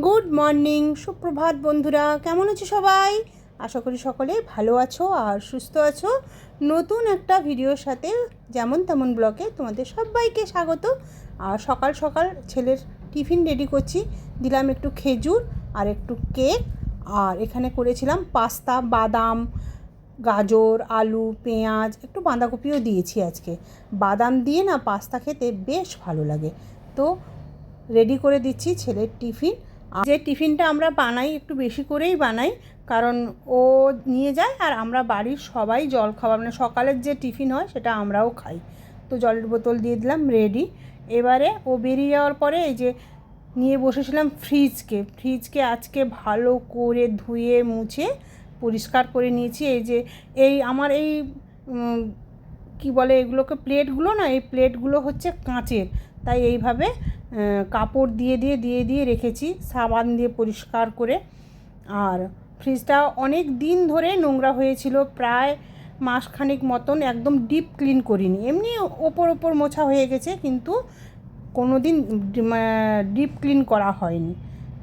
Good morning, সুপ্রভাত বন্ধুরা। কেমন আছো সবাই? আশা করি সকলে ভালো আছো আর সুস্থ আছো। নতুন একটা ভিডিওর সাথে যেমন তেমন ব্লগে তোমাদের সবাইকে স্বাগত। আর সকাল সকাল ছেলের টিফিন রেডি করছি। দিলাম একটু খেজুর আর একটু কেক, আর এখানে করেছিলাম পাস্তা, বাদাম, গাজর, আলু, পেঁয়াজ, একটু বাঁধাকপিও দিয়েছি আজকে। বাদাম দিয়ে না পাস্তা খেতে বেশ ভালো লাগে। তো রেডি করে দিচ্ছি ছেলের টিফিন। যে টিফিনটা আমরা বানাই একটু বেশি করেই বানাই, কারণ ও নিয়ে যায় আর আমরা বাড়ির সবাই জল খাবার মানে সকালের যে টিফিন হয় সেটা আমরাও খাই। তো জলের বোতল দিয়ে দিলাম রেডি। এবারে ও বেরিয়ে যাওয়ার পরে এই যে নিয়ে বসেছিলাম ফ্রিজকে আজকে ভালো করে ধুয়ে মুছে পরিষ্কার করে নিয়েছি। এই যে আমার এই কি বলে এগুলোকে, প্লেটগুলো না, এই প্লেটগুলো হচ্ছে কাঁচের, তাই এইভাবে কাপড় দিয়ে রেখেছি সাবান দিয়ে পরিষ্কার করে। আর ফ্রিজটা অনেক দিন ধরে নোংরা হয়েছিল, প্রায় মাসখানেক মতন, একদম ডিপ ক্লিন করিনি, এমনি ওপর মোছা হয়ে গেছে, কিন্তু কোনো দিন ডিপ ক্লিন করা হয়নি।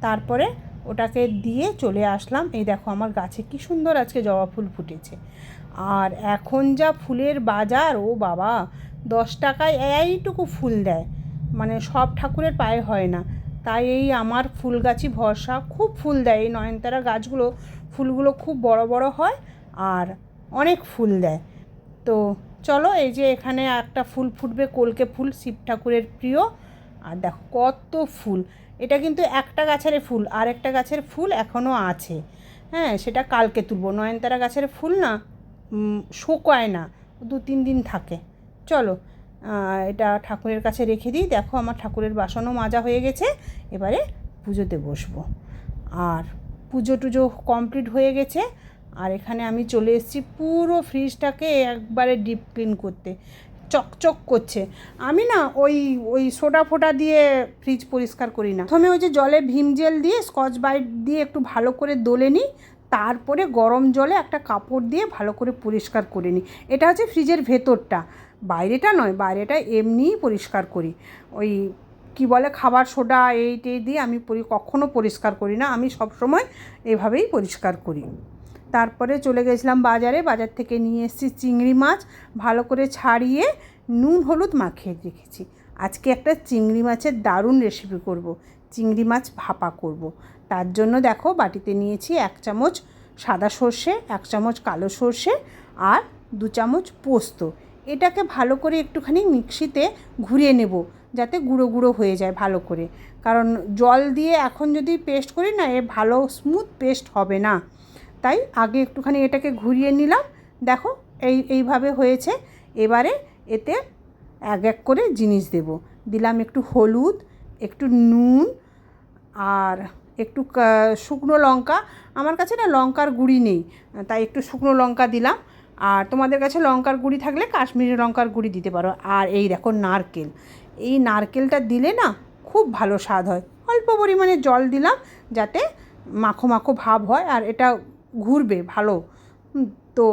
তারপরে ওটাকে দিয়ে চলে আসলাম। এই দেখো আমার গাছে কি সুন্দর আজকে জবা ফুল ফুটেছে। আর এখন যা ফুলের বাজার, ও বাবা, 10 টাকায় এইটুকু ফুল দেয়, মানে সব ঠাকুরের পায়ে হয় না। তাই এই আমার ফুল গাছই ভরসা, খুব ফুল দেয় এই নয়নতারা গাছগুলো। ফুলগুলো খুব বড় বড় হয় আর অনেক ফুল দেয়। তো চলো, এই যে এখানে একটা ফুল ফুটবে, কলকে ফুল, শিব ঠাকুরের প্রিয়। আর দেখো কত ফুল। এটা কিন্তু একটা গাছের ফুল, আর একটা গাছের ফুল এখনও আছে। হ্যাঁ, সেটা কালকে তুলবো। নয়নতারা গাছের ফুল না শুকায় না, 2-3 দিন থাকে। চলো এটা ঠাকুরের কাছে রেখে দিই। দেখো আমার ঠাকুরের বাসনও মাজা হয়ে গেছে। এবারে পুজোতে বসবো। আর পুজো টুজো কমপ্লিট হয়ে গেছে। আর এখানে আমি চলে এসেছি পুরো ফ্রিজটাকে একবারে ডিপ ক্লিন করতে। চকচক করছে। আমি না ওই সোডা ফোটা দিয়ে ফ্রিজ পরিষ্কার করি না। প্রথমে ওই যে জলে ভীম জেল দিয়ে স্কচ ব্রাইট দিয়ে একটু ভালো করে দলে নিই, তারপরে গরম জলে একটা কাপড় দিয়ে ভালো করে পরিষ্কার করে নিই। এটা হচ্ছে ফ্রিজের ভেতরটা, বাইরেটা নয়, বাইরেটা এমনিই পরিষ্কার করি। ওই কি বলে খাবার সোডা এই দিয়ে আমি কখনও পরিষ্কার করি না, আমি সবসময় এভাবেই পরিষ্কার করি। তারপরে চলে গেছিলাম বাজার থেকে নিয়ে এসেছি চিংড়ি মাছ, ভালো করে ছাড়িয়ে নুন হলুদ মাখিয়ে রেখেছি। আজকে একটা চিংড়ি মাছের দারুণ রেসিপি করব, চিংড়ি মাছ ভাপা করব। তার জন্য দেখো বাটিতে নিয়েছি 1 চামচ সাদা সর্ষে, 1 চামচ কালো সর্ষে আর 2 চামচ পোস্ত। এটাকে ভালো করে একটুখানি মিক্সিতে ঘুরিয়ে নেব, যাতে গুঁড়ো গুঁড়ো হয়ে যায় ভালো করে, কারণ জল দিয়ে এখন যদি পেস্ট করি না, ভালো স্মুথ পেস্ট হবে না। তাই আগে একটুখানি এটাকে ঘুরিয়ে নিলাম। দেখো এইভাবে হয়েছে। এবারে এতে এক করে জিনিস দিলাম একটু হলুদ, একটু নুন আর একটু শুকনো লঙ্কা। আমার কাছে না লঙ্কার গুঁড়ি নেই, তাই একটু শুকনো লঙ্কা দিলাম। আর তোমাদের কাছে লঙ্কার গুঁড়ি থাকলে কাশ্মীরি লঙ্কার গুঁড়ি দিতে পারো। আর এই দেখো নারকেল, এই নারকেলটা দিলে না খুব ভালো স্বাদ হয়। অল্প পরিমাণে জল দিলাম যাতে মাখো মাখো ভাব হয়, আর এটা ঘুরবে ভালো। তো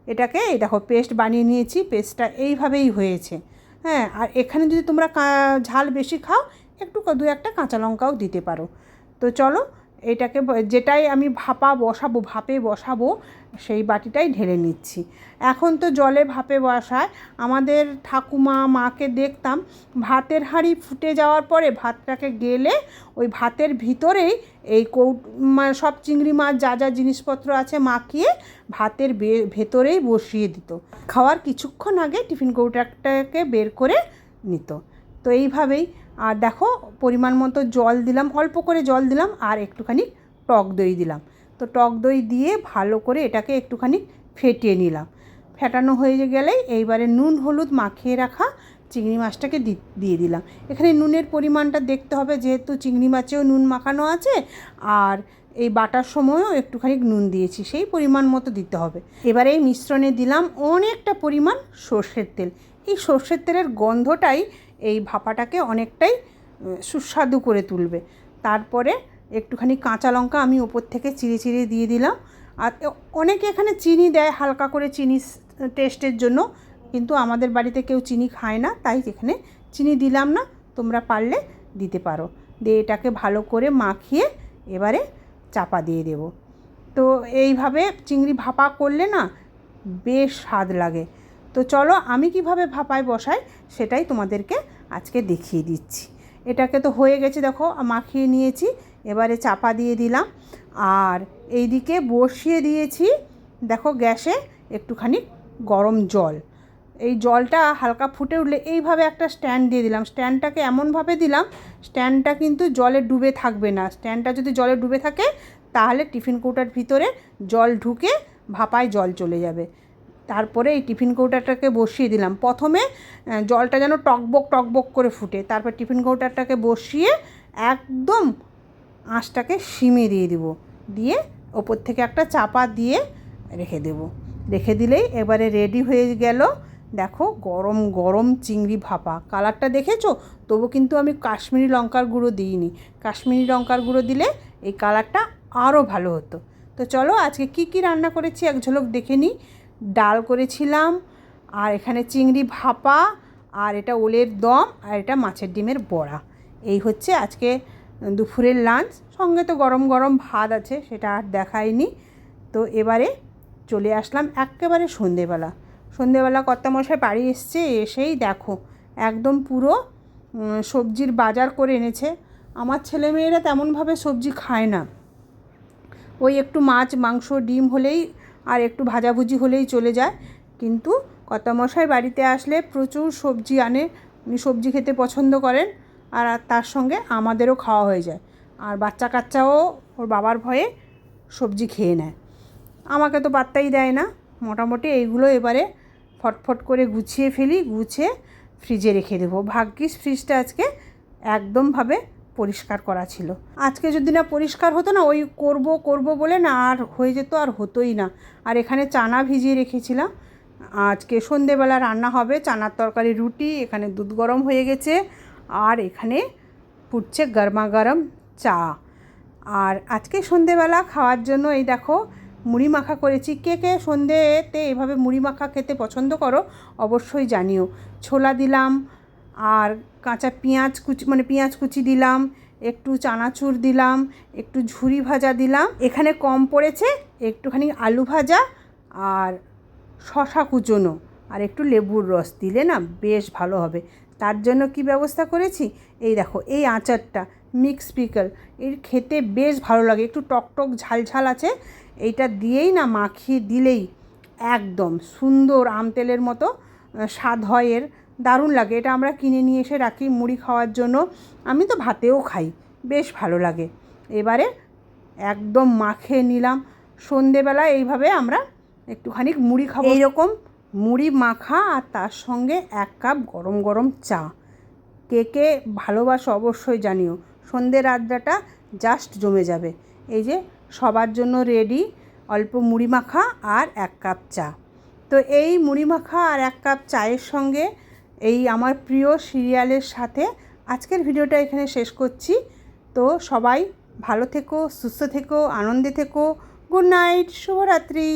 এটাকে এই দেখো পেস্ট বানিয়ে নিয়েছি, পেস্টটা এইভাবেই হয়েছে। হ্যাঁ, আর এখানে যদি তোমরা ঝাল বেশি খাও, একটু 2-1টা কাঁচা লঙ্কাও দিতে পারো। তো চলো এটাকে, যেটাই আমি ভাপে বসাবো সেই বাটিটাই ঢেলে নিচ্ছি। এখন তো জলে ভাপে বসায়, আমাদের ঠাকুমা মাকে দেখতাম ভাতের হাঁড়ি ফুটে যাওয়ার পরে ভাতটাকে গেলে ওই ভাতের ভিতরেই এই সব চিংড়ি মাছ যা জিনিসপত্র আছে মাখিয়ে ভাতের ভেতরেই বসিয়ে দিত। খাওয়ার কিছুক্ষণ আগে টিফিন কৌটাটাকে বের করে নিত। তো এইভাবেই। আর দেখো পরিমাণ মতো জল দিলাম, অল্প করে জল দিলাম, আর একটুখানি টক দই দিলাম। তো টক দই দিয়ে ভালো করে এটাকে একটুখানি ফেটিয়ে নিলাম। ফেটানো হয়ে গেলেই এইবারে নুন হলুদ মাখিয়ে রাখা চিংড়ি মাছটাকে দিয়ে দিলাম। এখানে নুনের পরিমাণটা দেখতে হবে, যেহেতু চিংড়ি মাছেও নুন মাখানো আছে, আর এই বাটার সময়ও একটুখানি নুন দিয়েছি, সেই পরিমাণ মতো দিতে হবে। এবারে এই মিশ্রণে দিলাম অনেকটা পরিমাণ সর্ষের তেল। এই সর্ষের তেলের গন্ধটাই এই ভাপাটাকে অনেকটাই সুস্বাদু করে তুলবে। তারপরে একটুখানি কাঁচা লঙ্কা আমি ওপর থেকে চিড়ে দিয়ে দিলাম। আর অনেকে এখানে চিনি দেয় হালকা করে, চিনি টেস্টের জন্য, কিন্তু আমাদের বাড়িতে কেউ চিনি খায় না, তাই এখানে চিনি দিলাম না। তোমরা পারলে দিতে পারো। দিয়ে এটাকে ভালো করে মাখিয়ে এবারে চাপা দিয়ে দেব। তো এইভাবে চিংড়ি ভাপা করলে না বেশ স্বাদ লাগে। তো চলো আমি কিভাবে ভাপায় বসাই সেটাই তোমাদেরকে আজকে দেখিয়ে দিচ্ছি। এটাকে তো হয়ে গেছে, দেখো মাখিয়ে নিয়েছি, এবারে চাপা দিয়ে দিলাম। আর এইদিকে বসিয়ে দিয়েছি দেখো গ্যাসে একটুখানি গরম জল। এই জলটা হালকা ফুটে উঠলে এইভাবে একটা স্ট্যান্ড দিয়ে দিলাম। স্ট্যান্ডটাকে এমনভাবে দিলাম, স্ট্যান্ডটা কিন্তু জলে ডুবে থাকবে না। স্ট্যান্ডটা যদি জলে ডুবে থাকে তাহলে টিফিন কৌটার ভিতরে জল ঢুকে ভাপায় জল চলে যাবে। তারপরে এই টিফিন কৌটাটাকে বসিয়ে দিলাম। প্রথমে জলটা যেন টকবক টকবক করে ফুটে, তারপর টিফিন কৌটাটাকে বসিয়ে একদম আঁচটাকে সিমে দিয়ে দেবো, দিয়ে ওপর থেকে একটা চাপা দিয়ে রেখে দেবো। রেখে দিলেই এবারে রেডি হয়ে গেল। দেখো গরম গরম চিংড়ি ভাপা। কালারটা দেখেছো? তবু কিন্তু আমি কাশ্মীরি লঙ্কার গুঁড়ো দিইনি। কাশ্মীরি লঙ্কার গুঁড়ো দিলে এই কালারটা আরও ভালো হতো। তো চলো আজকে কি কি রান্না করেছি এক ঝলক দেখে নিই। ডাল করেছিলাম, আর এখানে চিংড়ি ভাপা, আর এটা ওলের দম, আর এটা মাছের ডিমের বড়া। এই হচ্ছে আজকে দুপুরের লাঞ্চ। সঙ্গে তো গরম গরম ভাত আছে, সেটা আর দেখাইনি। তো এবারে চলে আসলাম একেবারে সন্ধেবেলা কর্তামশাই বাড়ি এসছে। এসেই দেখো একদম পুরো সবজির বাজার করে এনেছে। আমার ছেলেমেয়েরা তেমনভাবে সবজি খায় না, ওই একটু মাছ মাংস ডিম হলেই আর একটু ভাজাভুজি হলেই চলে যায়। কিন্তু কর্তামশাই বাড়িতে আসলে প্রচুর সবজি আনে, উনি সবজি খেতে পছন্দ করেন, আর তার সঙ্গে আমাদেরও খাওয়া হয়ে যায়। আর বাচ্চা কাচ্চাও ওর বাবার ভয়ে সবজি খেয়ে নেয়, আমাকে তো পাত্তাই দেয় না। মোটামুটি এইগুলো এবারে ফটফট করে গুছিয়ে ফেলি, গুছিয়ে ফ্রিজে রেখে দেবো। ভাগ্যিস ফ্রিজটা আজকে একদমভাবে পরিষ্কার করা ছিল। আজকে যদি না পরিষ্কার হতো না, ওই করব বলে না আর হয়ে যেত, আর হতোই না। আর এখানে চানা ভিজিয়ে রেখেছিলাম, আজকে সন্ধেবেলা রান্না হবে চানার তরকারি রুটি। এখানে দুধ গরম হয়ে গেছে, আর এখানে ফুটছে গরমা গরম চা। আর আজকে সন্ধেবেলা খাওয়ার জন্য এই দেখো মুড়ি মাখা করেছি। কে কে সন্ধেতে এভাবে মুড়ি মাখা খেতে পছন্দ করো অবশ্যই জানিও। ছোলা দিলাম, আর কাঁচা পেঁয়াজ কুচি পেঁয়াজ কুচি দিলাম, একটু চানাচুর দিলাম, একটু ঝুরি ভাজা দিলাম। এখানে কম পড়েছে একটুখানি আলু ভাজা, আর শশা কুচোনো, আর একটু লেবুর রস দিলে না বেশ ভালো হবে। তার জন্য কি ব্যবস্থা করেছি, এই দেখো এই আচারটা মিক্স পিকল, এর খেতে বেশ ভালো লাগে, একটু টকটক ঝালঝাল আছে। এইটা দিয়েই না মাখিয়ে দিলেই একদম সুন্দর আম তেলের মতো স্বাদ হয় এর, দারুণ লাগে। এটা আমরা কিনে নিয়ে এসে রাখি মুড়ি খাওয়ার জন্য, আমি তো ভাতেও খাই, বেশ ভালো লাগে। এবারে একদম মাখিয়ে নিলাম। সন্ধেবেলা এইভাবে আমরা একটুখানি মুড়ি খাবো, এইরকম মুড়ি মাখা, আর তার সঙ্গে 1 কাপ গরম গরম চা। কে কে ভালোবাসো অবশ্যই জানিও। সন্ধ্যের আড্ডাটা জাস্ট জমে যাবে। এই যে সবার জন্য রেডি অল্প মুড়ি মাখা আর 1 কাপ চা। তো এই মুড়ি মাখা আর 1 কাপ চায়ের সঙ্গে এই আমার প্রিয় সিরিয়ালের সাথে আজকের ভিডিওটা এখানে শেষ করছি। তো সবাই ভালো থেকো, সুস্থ থেকো, আনন্দে থেকো। গুড নাইট, শুভরাত্রি।